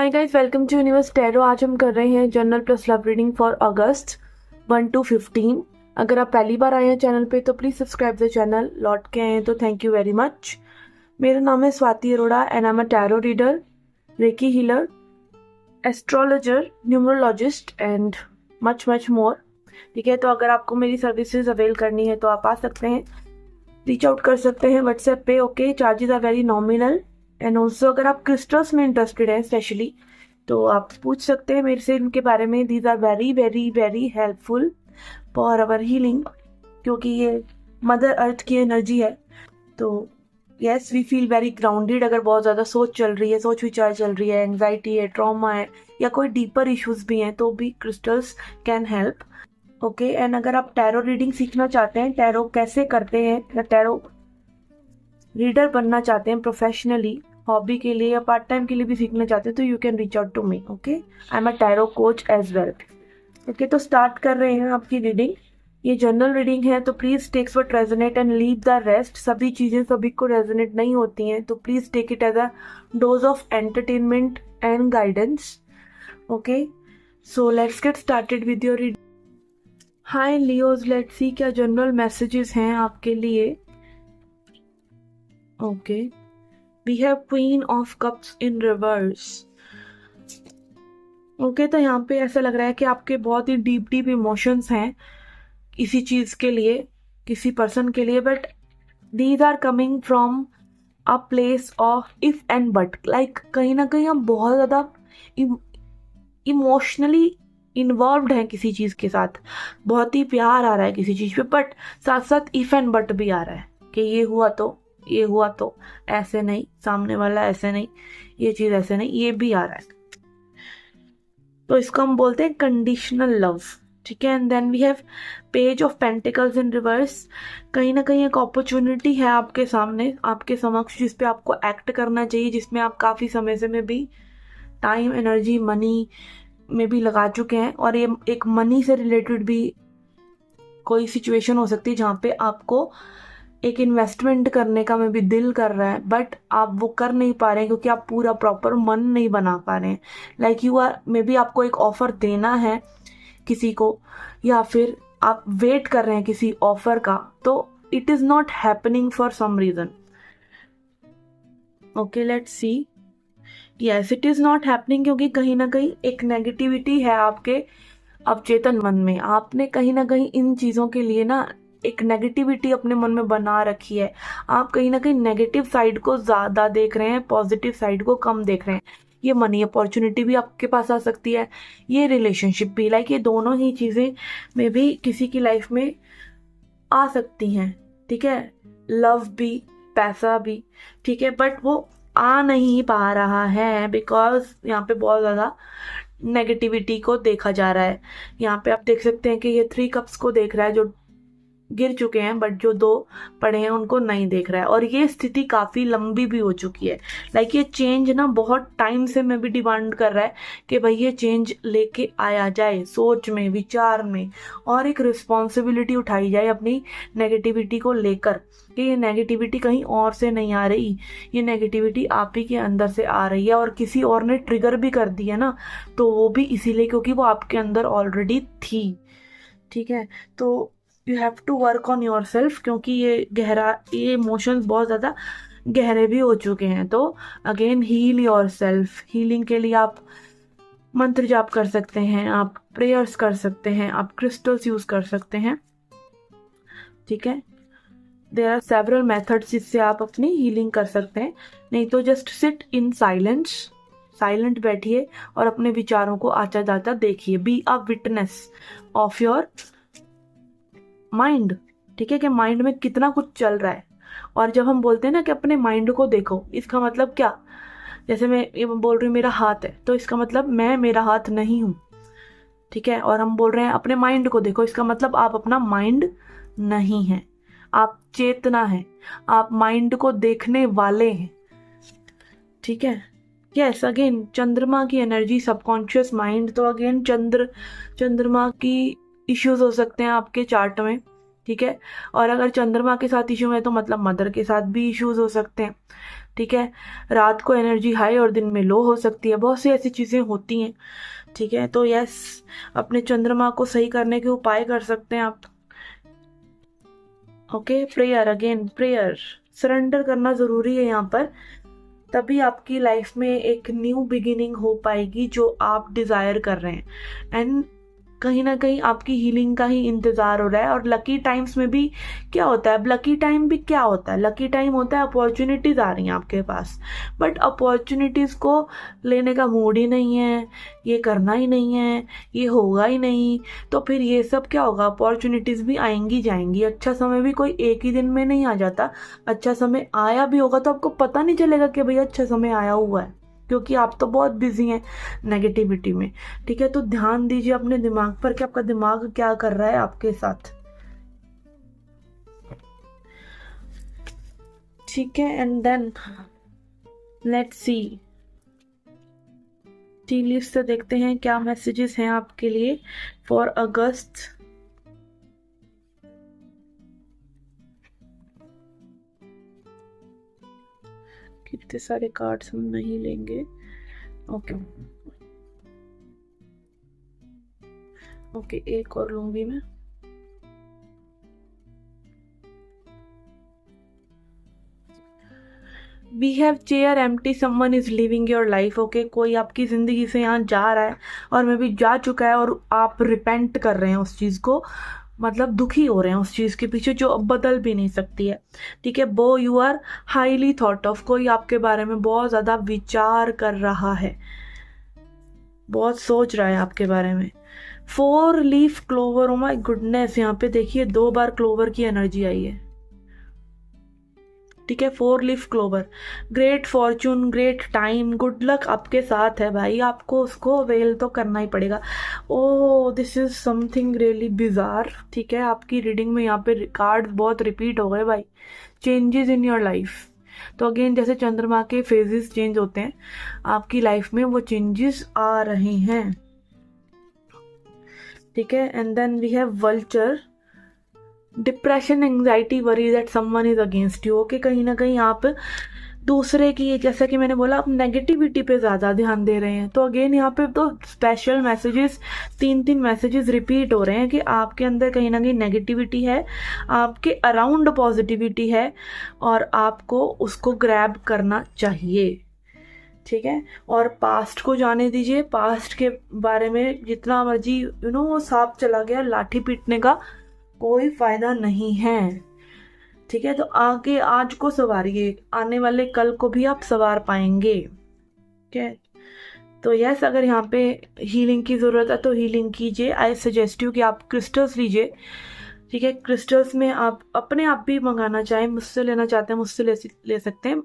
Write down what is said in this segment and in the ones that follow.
Hi guys, welcome to Universe Tarot. आज हम कर रहे हैं general plus love reading for August 1 to 15। अगर आप पहली बार आए हैं चैनल पे तो प्लीज़ सब्सक्राइब द चैनल। लौट के आए हैं तो थैंक यू वेरी मच। मेरा नाम है Swati Arora and I am a tarot reader, recce healer, astrologer, numerologist and much much more. ठीक है, तो अगर आपको मेरी सर्विसेज अवेल करनी है तो आप आ सकते हैं, रीच आउट कर सकते हैं व्हाट्सएप पे। Okay, charges are very nominal. And also अगर आप क्रिस्टल्स में इंटरेस्टेड हैं स्पेशली तो आप पूछ सकते हैं मेरे से इनके बारे में। These are very very very helpful for our healing, क्योंकि ये मदर अर्थ की एनर्जी है। तो yes, we feel very grounded. अगर बहुत ज़्यादा सोच चल रही है, सोच विचार चल रही है, एंग्जाइटी है, ट्रॉमा है या कोई डीपर इश्यूज भी हैं तो भी crystals can help. Okay, and अगर आप टैरो रीडिंग सीखना चाहते हैं, टैरो कैसे करते हैं या टैरो रीडर बनना चाहते हैं प्रोफेशनली, हॉबी के लिए या पार्ट टाइम के लिए भी सीखना चाहते हैं तो you can reach out to me. Okay, I am a tarot coach as well. Okay, तो स्टार्ट कर रहे हैं आपकी रीडिंग। ये जनरल रीडिंग है तो please takes what resonate and leave the rest. सभी चीजें सभी को रेजोनेट नहीं होती हैं, तो please take it as a dose of entertainment and guidance. Okay, so let's get started with your reading. Hi Leos, let's see क्या general messages हैं आपके लिए। Okay, we have queen of cups in reverse. Okay, तो यहाँ पे ऐसा लग रहा है कि आपके बहुत ही डीप डीप इमोशंस हैं किसी चीज के लिए, किसी पर्सन के लिए, but these are coming from a place of if and but. Like कहीं ना कहीं हम बहुत ज्यादा इमोशनली इन्वॉल्व्ड हैं किसी चीज के साथ, बहुत ही प्यार आ रहा है किसी चीज पे, बट साथ साथ इफ एंड बट भी आ रहा है कि ये हुआ तो ऐसे नहीं, सामने वाला ऐसे नहीं, ये चीज ऐसे नहीं, ये भी आ रहा है। तो इसको हम बोलते हैं कंडीशनल लव। ठीक है, and then we have page of pentacles in reverse. कहीं ना कहीं एक अपॉर्चुनिटी है आपके सामने, आपके समक्ष, जिस पे आपको एक्ट करना चाहिए, जिसमें आप काफी समय से में भी टाइम, एनर्जी, मनी में भी लगा चुके हैं। और ये एक मनी से रिलेटेड भी कोई सिचुएशन हो सकती है जहाँ पे आपको एक इन्वेस्टमेंट करने का में भी दिल कर रहा है, बट आप वो कर नहीं पा रहे हैं क्योंकि आप पूरा प्रॉपर मन नहीं बना पा रहे हैं। Like you are, maybe आपको एक ऑफर देना है किसी को, या फिर आप वेट कर रहे हैं किसी ऑफर का, तो it is not happening for some reason. Okay, let's see. Yes, it is not happening क्योंकि कहीं ना कहीं एक नेगेटिविटी है आपके अवचेतन मन में। आपने कहीं ना कहीं इन चीजों के लिए ना एक नेगेटिविटी अपने मन में बना रखी है। आप कहीं ना कहीं नेगेटिव साइड को ज्यादा देख रहे हैं, पॉजिटिव साइड को कम देख रहे हैं। ये मनी अपॉर्चुनिटी भी आपके पास आ सकती है, ये रिलेशनशिप भी, लाइक ये दोनों ही चीजें में भी किसी की लाइफ में आ सकती हैं। ठीक है, लव भी, पैसा भी। ठीक है, बट वो आ नहीं पा रहा है बिकॉज यहाँ पे बहुत ज्यादा नेगेटिविटी को देखा जा रहा है। यहाँ पे आप देख सकते हैं कि ये 3 कप्स को देख रहा है जो गिर चुके हैं, बट जो 2 पड़े हैं उनको नहीं देख रहा है। और ये स्थिति काफी लंबी भी हो चुकी है। लाइक ये चेंज ना बहुत टाइम से मैं भी डिमांड कर रहा है कि भाई ये चेंज लेके आया जाए, सोच में, विचार में, और एक रिस्पॉन्सिबिलिटी उठाई जाए अपनी नेगेटिविटी को लेकर कि ये नेगेटिविटी कहीं और से नहीं आ रही, ये नेगेटिविटी आप ही के अंदर से आ रही है। और किसी और ने ट्रिगर भी कर दी है ना, तो वो भी इसीलिए क्योंकि वो आपके अंदर ऑलरेडी थी। ठीक है, तो you have to work on yourself, क्योंकि ये इमोशंस बहुत ज़्यादा गहरे भी हो चुके हैं। तो again heal yourself. Healing के लिए आप मंत्र जाप कर सकते हैं, आप प्रेयर्स कर सकते हैं, आप क्रिस्टल्स यूज कर सकते हैं। ठीक है, देयर आर सेवरल मेथड्स जिससे आप अपनी हीलिंग कर सकते हैं। नहीं तो just sit in silence, silent बैठिए और अपने विचारों को आचा जाचा देखिए। Be a witness of your mind. ठीक है, कि माइंड में कितना कुछ चल रहा है। और जब हम बोलते हैं ना कि अपने माइंड को देखो, इसका मतलब क्या? जैसे मैं ये बोल रही हूँ मेरा हाथ है, तो इसका मतलब मैं मेरा हाथ नहीं हूँ। ठीक है, और हम बोल रहे हैं अपने माइंड को देखो, इसका मतलब आप अपना माइंड नहीं है, आप चेतना है, आप माइंड को देखने वाले हैं। ठीक है, यस, अगेन चंद्रमा की एनर्जी, सबकॉन्शियस माइंड। तो अगेन चंद्रमा की इश्यूज हो सकते हैं आपके चार्ट में। ठीक है। और अगर चंद्रमा के साथ इशू है तो मतलब मदर के साथ भी इश्यूज हो सकते हैं, ठीक है। रात को एनर्जी हाई और दिन में लो हो सकती है, बहुत सी ऐसी चीज़ें होती हैं, ठीक है। तो यस, अपने चंद्रमा को सही करने के उपाय कर सकते हैं आप। Okay, prayer, again prayer, surrender करना ज़रूरी है यहाँ पर, तभी आपकी लाइफ में एक न्यू बिगिनिंग हो पाएगी जो आप डिज़ायर कर रहे हैं। एंड कहीं ना कहीं आपकी हीलिंग का ही इंतज़ार हो रहा है। और लकी टाइम्स में भी क्या होता है, अब लकी टाइम भी क्या होता है, लकी टाइम होता है अपॉर्चुनिटीज़ आ रही हैं आपके पास, बट अपॉर्चुनिटीज़ को लेने का मूड ही नहीं है, ये करना ही नहीं है, ये होगा ही नहीं, तो फिर ये सब क्या होगा, अपॉर्चुनिटीज़ भी आएंगी जाएंगी। अच्छा समय भी कोई एक ही दिन में नहीं आ जाता, अच्छा समय आया भी होगा तो आपको पता नहीं चलेगा कि भैया अच्छा समय आया हुआ है, क्योंकि आप तो बहुत बिजी हैं नेगेटिविटी में, ठीक है। तो ध्यान दीजिए अपने दिमाग पर कि आपका दिमाग क्या कर रहा है आपके साथ, ठीक है। And then let's see, tea leaf से देखते हैं क्या मैसेजेस हैं आपके लिए फॉर अगस्त। कितने सारे कार्ड्स हम नहीं लेंगे, ओके ओके, एक और लूंगी मैं। We have chair empty, someone is leaving your life. Okay, कोई आपकी जिंदगी से यहाँ जा रहा है और मैं भी जा चुका है, और आप रिपेंट कर रहे हैं उस चीज़ को, मतलब दुखी हो रहे हैं उस चीज़ के पीछे जो अब बदल भी नहीं सकती है, ठीक है। बो you are highly thought of, कोई आपके बारे में बहुत ज़्यादा विचार कर रहा है, बहुत सोच रहा है आपके बारे में। 4 leaf clover, oh my goodness, यहाँ पे देखिए 2 बार क्लोवर की एनर्जी आई है, ठीक है। 4 leaf clover, great Fortune, great time, good luck आपके साथ है भाई, आपको उसको अवेल तो करना ही पड़ेगा। Oh this is something really bizarre, ठीक है। आपकी रीडिंग में यहाँ पे कार्ड बहुत रिपीट हो गए भाई, चेंजेस इन योर लाइफ। तो अगेन जैसे चंद्रमा के फेजेस चेंज होते हैं आपकी लाइफ में, वो चेंजेस आ रहे हैं, ठीक है। And then we have vulture, depression, anxiety, worry that someone is against you. Okay, कहीं ना कहीं आप दूसरे की, जैसा कि मैंने बोला, आप नेगेटिविटी पे ज़्यादा ध्यान दे रहे हैं। तो अगेन यहाँ पे तो स्पेशल मैसेजेस, 3 मैसेजेस रिपीट हो रहे हैं कि आपके अंदर कहीं ना कहीं नेगेटिविटी है, आपके अराउंड पॉजिटिविटी है, और आपको उसको ग्रैब करना चाहिए, ठीक है। और पास्ट को जाने दीजिए, पास्ट के बारे में जितना मर्जी वो सांप चला गया, लाठी पीटने का कोई फायदा नहीं है, ठीक है। तो आगे आज को संवारिए, आने वाले कल को भी आप संवार पाएंगे, ठीक है। तो यस, अगर यहाँ पे हीलिंग की ज़रूरत है तो हीलिंग कीजिए। आई सजेस्ट यू कि आप क्रिस्टल्स लीजिए, ठीक है। क्रिस्टल्स में आप अपने आप भी मंगाना चाहें, मुझसे लेना चाहते हैं मुझसे ले सकते हैं।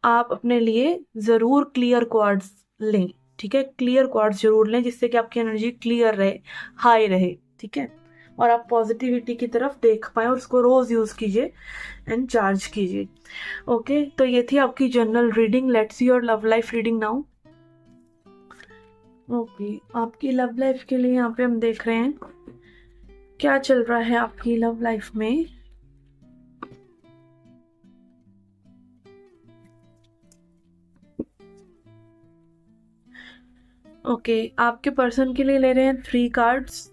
आप अपने लिए ज़रूर क्लियर क्वार्ट्ज लें, ठीक है। क्लियर क्वार्ट्ज जरूर लें जिससे कि आपकी एनर्जी क्लियर रहे, हाई रहे, ठीक है, और आप पॉजिटिविटी की तरफ देख पाएँ, और उसको रोज़ यूज़ कीजिए एंड चार्ज कीजिए। ओके, तो ये थी आपकी general reading. Let's see your love life reading now. Okay, आपकी लव लाइफ के लिए यहाँ पे हम देख रहे हैं क्या चल रहा है आपकी लव लाइफ में। ओके, आपके पर्सन के लिए ले रहे हैं 3 कार्ड्स,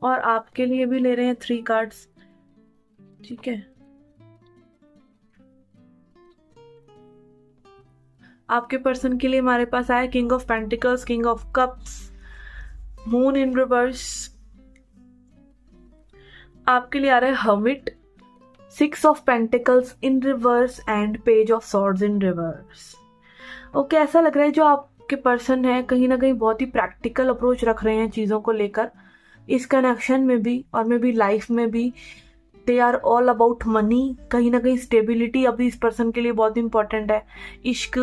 और आपके लिए भी ले रहे हैं 3 कार्ड्स, ठीक है। आपके पर्सन के लिए हमारे पास आया king of pentacles, king of cups, moon in reverse. आपके लिए आ रहा है hermit, 6 of pentacles in reverse and page of swords in reverse. Okay, ऐसा लग रहा है जो आपके पर्सन है कहीं ना कहीं बहुत ही प्रैक्टिकल अप्रोच रख रहे हैं चीज़ों को लेकर, इस कनेक्शन में भी और मे बी लाइफ में भी। They are all about money, कहीं ना कहीं स्टेबिलिटी अभी इस पर्सन के लिए बहुत इंपॉर्टेंट है। इश्क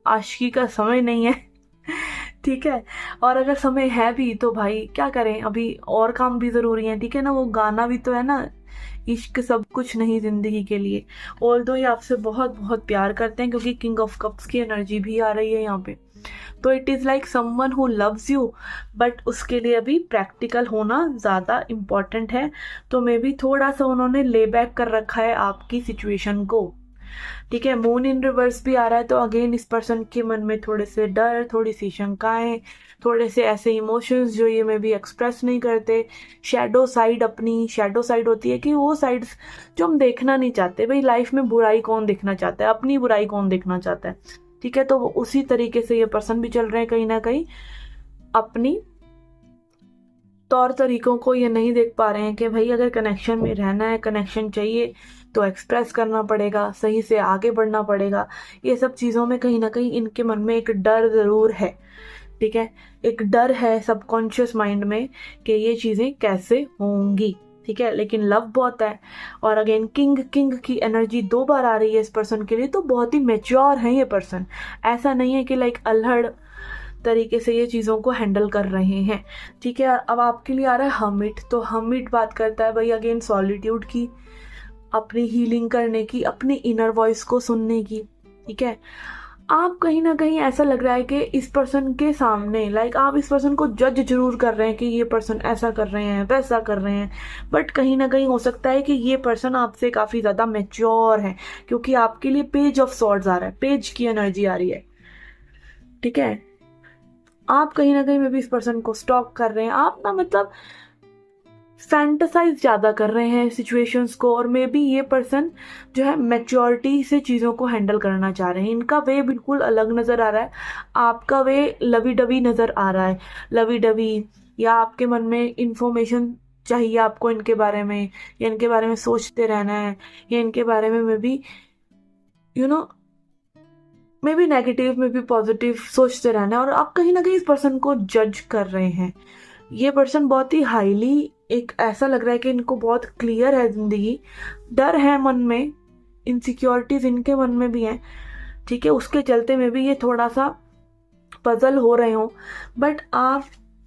आशिकी का समय नहीं है ठीक है, और अगर समय है भी तो भाई क्या करें, अभी और काम भी ज़रूरी है, ठीक है ना। वो गाना भी तो है ना, इश्क सब कुछ नहीं जिंदगी के लिए। ऑल्दो ये आपसे बहुत बहुत प्यार करते हैं क्योंकि किंग ऑफ कप्स की एनर्जी भी आ रही है यहाँ पे। तो it is like someone who loves you, but उसके लिए अभी प्रैक्टिकल होना ज़्यादा इम्पॉर्टेंट है। तो मे बी थोड़ा सा उन्होंने ले बैक कर रखा है आपकी सिचुएशन को। ठीक है, मून इन रिवर्स भी आ रहा है, तो अगेन इस पर्सन के मन में थोड़े से डर, थोड़ी सी शंकाएं, थोड़े से ऐसे इमोशंस जो ये में भी एक्सप्रेस नहीं करते। शैडो साइड, अपनी शैडो साइड होती है कि वो साइड्स जो हम देखना नहीं चाहते। भाई लाइफ में बुराई कौन देखना चाहता है, अपनी बुराई कौन देखना चाहता है। ठीक है, तो उसी तरीके से ये पर्सन भी चल रहे हैं कहीं ना कहीं। अपनी तौर तरीकों को ये नहीं देख पा रहे हैं कि भाई अगर कनेक्शन में रहना है, कनेक्शन चाहिए तो एक्सप्रेस करना पड़ेगा, सही से आगे बढ़ना पड़ेगा। ये सब चीज़ों में कहीं ना कहीं इनके मन में एक डर ज़रूर है। ठीक है, एक डर है सबकॉन्शियस माइंड में कि ये चीज़ें कैसे होंगी। ठीक है, लेकिन लव बहुत है। और अगेन किंग की एनर्जी 2 बार आ रही है इस पर्सन के लिए, तो बहुत ही मेच्योर है ये पर्सन। ऐसा नहीं है कि लाइक अल्हड़ तरीके से ये चीज़ों को हैंडल कर रहे हैं। ठीक है, अब आपके लिए आ रहा है हर्मिट। तो हर्मिट बात करता है भाई अगेन सॉलिट्यूड की, अपनी हीलिंग करने की, अपनी इनर वॉइस को सुनने की। ठीक है, आप कहीं ना कहीं ऐसा लग रहा है कि इस पर्सन के सामने लाइक आप इस पर्सन को जज जरूर कर रहे हैं कि ये पर्सन ऐसा कर रहे हैं, वैसा कर रहे हैं, बट कहीं ना कहीं हो सकता है कि ये पर्सन आपसे काफ़ी ज़्यादा मैच्योर है, क्योंकि आपके लिए पेज ऑफ सॉर्ड्स आ रहा है, पेज की एनर्जी आ रही है। ठीक है, आप कहीं ना कहीं में भी इस पर्सन को स्टॉक कर रहे हैं, आप ना मतलब फैंटसाइज ज़्यादा कर रहे हैं सिचुएशंस को, और मे बी ये पर्सन जो है मैच्योरिटी से चीज़ों को हैंडल करना चाह रहे हैं। इनका वे बिल्कुल अलग नज़र आ रहा है, आपका वे लवी डवी नज़र आ रहा है। लवी डवी, या आपके मन में इंफॉर्मेशन चाहिए आपको इनके बारे में, या इनके बारे में सोचते रहना है, या इनके बारे में may be may be negative में भी पॉजिटिव सोचते रहना है, और आप कहीं ना कहीं इस पर्सन को जज कर रहे हैं। ये पर्सन बहुत ही हाईली, एक ऐसा लग रहा है कि इनको बहुत क्लियर है जिंदगी, डर है मन में, इनसिक्योरिटीज इनके मन में भी हैं। ठीक है, उसके चलते में भी ये थोड़ा सा पजल हो रहे हो, बट आप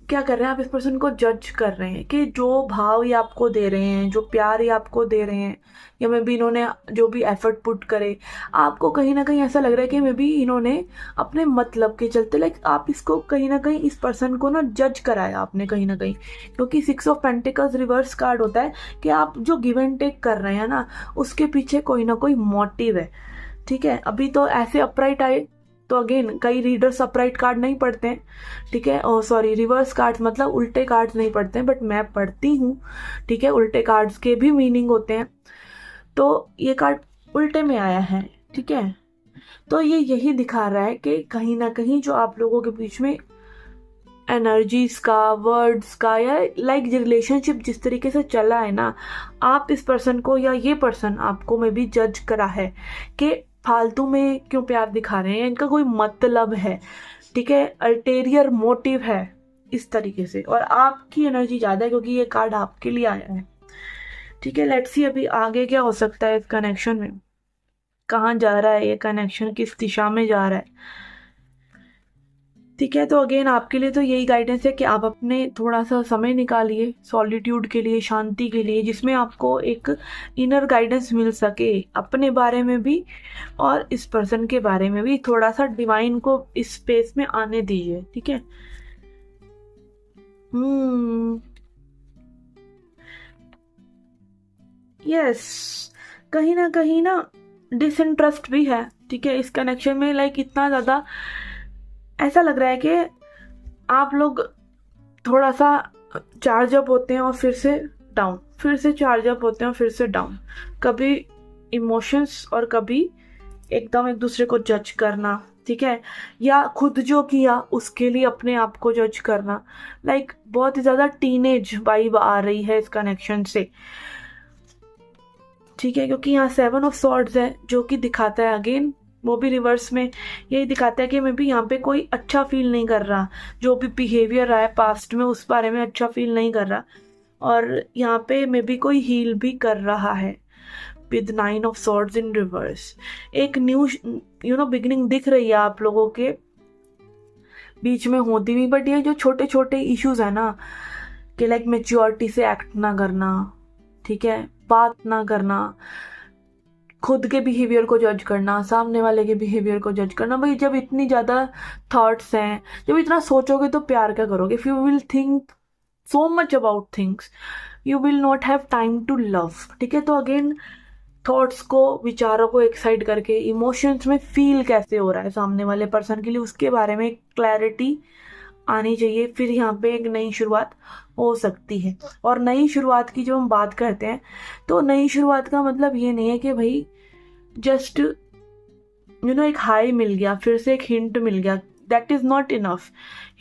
क्या कर रहे हैं, आप इस पर्सन को जज कर रहे हैं कि जो भाव ये आपको दे रहे हैं, जो प्यार ये आपको दे रहे हैं, या मे बी इन्होंने जो भी एफर्ट पुट करे, आपको कहीं ना कहीं ऐसा लग रहा है कि मे बी इन्होंने अपने मतलब के चलते लाइक आप इसको कहीं ना कहीं इस पर्सन को ना जज कराया आपने कहीं ना कहीं, क्योंकि 6 ऑफ पेंटिकल्स रिवर्स कार्ड होता है कि आप जो गिव एंड टेक कर रहे हैं ना, उसके पीछे कोई ना कोई मोटिव है। ठीक है, अभी तो ऐसे अपराइट आए, तो अगेन कई रीडर्स अपराइट कार्ड नहीं पढ़ते हैं। ठीक है, और सॉरी रिवर्स कार्ड्स मतलब उल्टे कार्ड्स नहीं पढ़ते हैं, बट मैं पढ़ती हूँ। ठीक है, उल्टे कार्ड्स के भी मीनिंग होते हैं, तो ये कार्ड उल्टे में आया है। ठीक है, तो ये यही दिखा रहा है कि कहीं ना कहीं जो आप लोगों के बीच में एनर्जीज का, वर्ड्स का, या लाइक रिलेशनशिप जिस तरीके से चला है ना, आप इस पर्सन को या ये पर्सन आपको में भी जज करा है कि फालतू में क्यों प्यार दिखा रहे हैं, इनका कोई मतलब है। ठीक है, अल्टेरियर मोटिव है इस तरीके से, और आपकी एनर्जी ज़्यादा है क्योंकि ये कार्ड आपके लिए आया है। ठीक है, लेट्स सी अभी आगे क्या हो सकता है इस कनेक्शन में, कहाँ जा रहा है ये कनेक्शन, किस दिशा में जा रहा है। ठीक है, तो अगेन आपके लिए तो यही गाइडेंस है कि आप अपने थोड़ा सा समय निकालिए सॉलिट्यूड के लिए, शांति के लिए, जिसमें आपको एक इनर गाइडेंस मिल सके अपने बारे में भी और इस पर्सन के बारे में भी। थोड़ा सा डिवाइन को इस स्पेस में आने दीजिए। ठीक है, यस, कहीं ना डिसइंटरेस्ट भी है। ठीक है, इस कनेक्शन में लाइक इतना ज़्यादा ऐसा लग रहा है कि आप लोग थोड़ा सा चार्ज अप होते हैं और फिर से डाउन, फिर से चार्ज अप होते हैं और फिर से डाउन, कभी इमोशंस और कभी एकदम एक दूसरे को जज करना। ठीक है, या खुद जो किया उसके लिए अपने आप को जज करना, लाइक बहुत ही ज़्यादा टीनेज वाइब आ रही है इस कनेक्शन से। ठीक है, क्योंकि यहाँ 7 ऑफ सॉर्ड्स है जो कि दिखाता है अगेन, वो भी रिवर्स में यही दिखाता है कि मैं भी यहाँ पे कोई अच्छा फील नहीं कर रहा, जो भी बिहेवियर रहा है पास्ट में उस बारे में अच्छा फील नहीं कर रहा, और यहाँ पे मैं भी कोई हील भी कर रहा है with 9 of swords in reverse. एक न्यू बिगिनिंग दिख रही है आप लोगों के बीच में होती हुई, बट ये जो छोटे छोटे इश्यूज है ना कि लाइक मेच्योरिटी से एक्ट ना करना, ठीक है, बात ना करना, खुद के बिहेवियर को जज करना, सामने वाले के बिहेवियर को जज करना। भाई जब इतनी ज़्यादा थॉट्स हैं, जब इतना सोचोगे तो प्यार क्या करोगे? If you will think so much about things you will not have time to love. ठीक है, तो अगेन थॉट्स को, विचारों को एक्साइट करके इमोशंस में फील कैसे हो रहा है सामने वाले पर्सन के लिए, उसके बारे में क्लैरिटी आनी चाहिए। फिर यहाँ पे एक नई शुरुआत हो सकती है। और नई शुरुआत की जब हम बात करते हैं तो नई शुरुआत का मतलब ये नहीं है कि भाई जस्ट एक हाई मिल गया, फिर से एक हिंट मिल गया, that is not enough.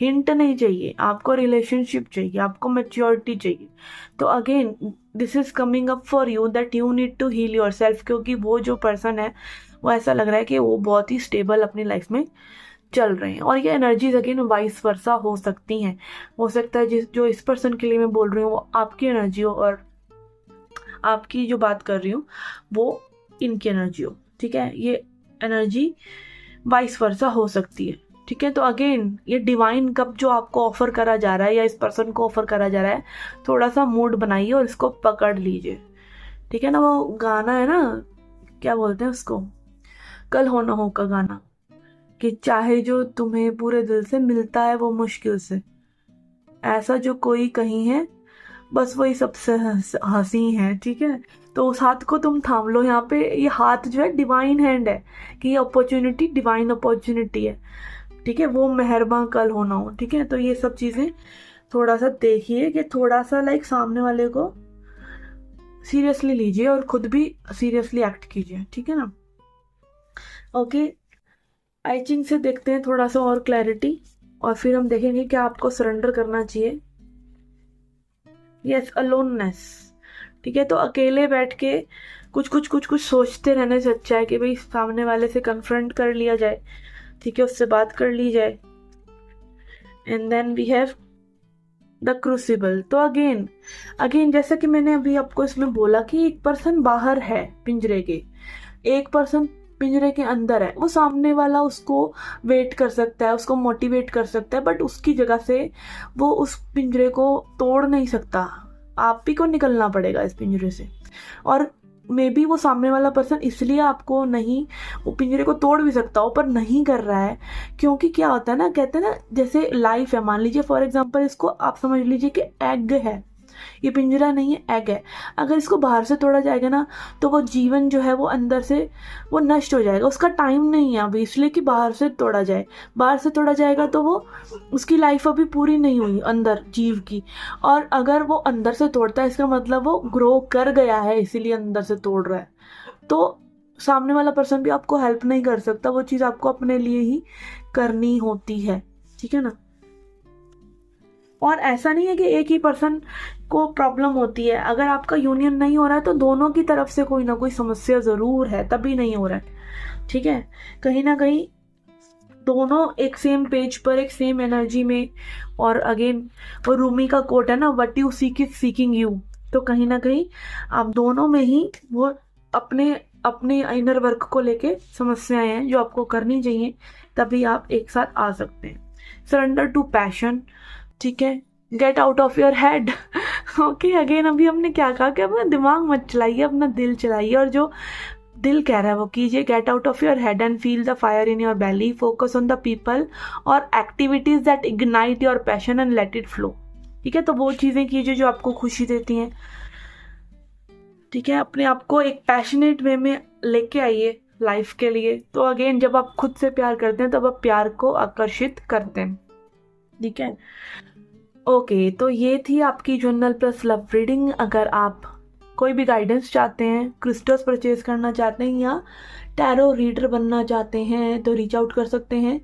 Hint नहीं चाहिए आपको, रिलेशनशिप चाहिए, आपको मैच्योरिटी चाहिए। तो again this is coming up for you that you need to heal yourself, क्योंकि वो जो पर्सन है वो ऐसा लग रहा है कि वो बहुत ही स्टेबल अपनी लाइफ में चल रहे हैं। और ये एनर्जीज अगेन वाइस वर्सा हो सकती हैं। हो सकता है जो इस पर्सन के लिए मैं बोल रही हूँ वो आपकी एनर्जी हो, और आपकी जो बात कर रही हूँ वो इनकी एनर्जी हो। ठीक है, ये एनर्जी वाइस वर्सा हो सकती है। ठीक है, तो अगेन ये डिवाइन कप जो आपको ऑफर करा जा रहा है या इस पर्सन को ऑफर करा जा रहा है, थोड़ा सा मूड बनाइए और इसको पकड़ लीजिए। ठीक है ना, वो गाना है ना, क्या बोलते हैं उसको, कल हो ना हो का गाना, कि चाहे जो तुम्हें पूरे दिल से मिलता है वो मुश्किल से, ऐसा जो कोई कहीं है बस वही सबसे हंसी है। ठीक है, तो उस हाथ को तुम थाम लो। यहाँ पे ये हाथ जो है डिवाइन हैंड है, कि ये अपॉर्चुनिटी डिवाइन अपॉर्चुनिटी है। ठीक है, वो मेहरबान कल होना हो। ठीक है, तो ये सब चीज़ें थोड़ा सा देखिए कि थोड़ा सा सामने वाले को सीरियसली लीजिए और खुद भी सीरियसली एक्ट कीजिए। ठीक है ना, ओके। आई चिंग से देखते हैं थोड़ा सा और क्लैरिटी, और फिर हम देखेंगे कि आपको सरेंडर करना चाहिए। Yes, aloneness. ठीक है, तो अकेले बैठ के कुछ सोचते रहने से अच्छा है कि भाई सामने वाले से कन्फ्रंट कर लिया जाए। ठीक है, उससे बात कर ली जाए। And then we have the crucible. तो अगेन जैसा कि मैंने अभी आपको इसमें बोला कि एक पर्सन बाहर है पिंजरे के, एक पर्सन पिंजरे के अंदर है। वो सामने वाला उसको वेट कर सकता है, उसको मोटिवेट कर सकता है, बट उसकी जगह से वो उस पिंजरे को तोड़ नहीं सकता। आप ही को निकलना पड़ेगा इस पिंजरे से। और मे बी वो सामने वाला पर्सन इसलिए आपको नहीं, वो पिंजरे को तोड़ भी सकता हो पर नहीं कर रहा है, क्योंकि क्या होता है ना, कहते हैं ना जैसे लाइफ है, मान लीजिए फॉर एग्जांपल इसको आप समझ लीजिए कि एग है, ये पिंजरा नहीं है, एग है। अगर इसको बाहर से तोड़ा जाएगा ना तो वो जीवन जो है वो अंदर से वो नष्ट हो जाएगा। उसका टाइम नहीं है अभी इसलिए कि बाहर से तोड़ा जाए। बाहर से तोड़ा जाएगा तो वो उसकी लाइफ अभी पूरी नहीं हुई अंदर जीव की। और अगर वो अंदर से तोड़ता है इसका मतलब वो ग्रो कर गया है, इसीलिए अंदर से तोड़ रहा है। तो सामने वाला पर्सन भी आपको हेल्प नहीं कर सकता, वो चीज़ आपको अपने लिए ही करनी होती है। ठीक है ना, और ऐसा नहीं है कि एक ही पर्सन को प्रॉब्लम होती है। अगर आपका यूनियन नहीं हो रहा है तो दोनों की तरफ से कोई ना कोई समस्या ज़रूर है, तभी नहीं हो रहा है। ठीक है, कहीं ना कहीं दोनों एक सेम पेज पर, एक सेम एनर्जी में। और अगेन वो रूमी का कोट है ना, what you seek is seeking you. तो कहीं ना कहीं आप दोनों में ही वो अपने अपने इनर वर्क को लेके समस्याएं हैं जो आपको करनी चाहिए, तभी आप एक साथ आ सकते हैं। Surrender to passion. ठीक है, get out of your head. Okay, again अभी हमने क्या कहा कि अपना दिमाग मत चलाइए, अपना दिल चलाइए, और जो दिल कह रहा है वो कीजिए। Get out of your head and feel the fire in your belly. Focus on the people और activities that ignite your passion and let it flow. ठीक है, तो वो चीज़ें कीजिए जो आपको खुशी देती हैं। ठीक है, अपने आप को एक पैशनेट वे में लेके आइए लाइफ के लिए। तो अगेन जब आप खुद से प्यार करते हैं तब आप प्यार को आकर्षित करते हैं। ठीक है, ओके, तो ये थी आपकी जर्नल प्लस लव रीडिंग। अगर आप कोई भी गाइडेंस चाहते हैं, क्रिस्टल्स परचेज करना चाहते हैं या टैरो रीडर बनना चाहते हैं तो रीच आउट कर सकते हैं।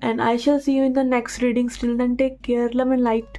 And I shall see you in the next reading. Still then take care, love and light.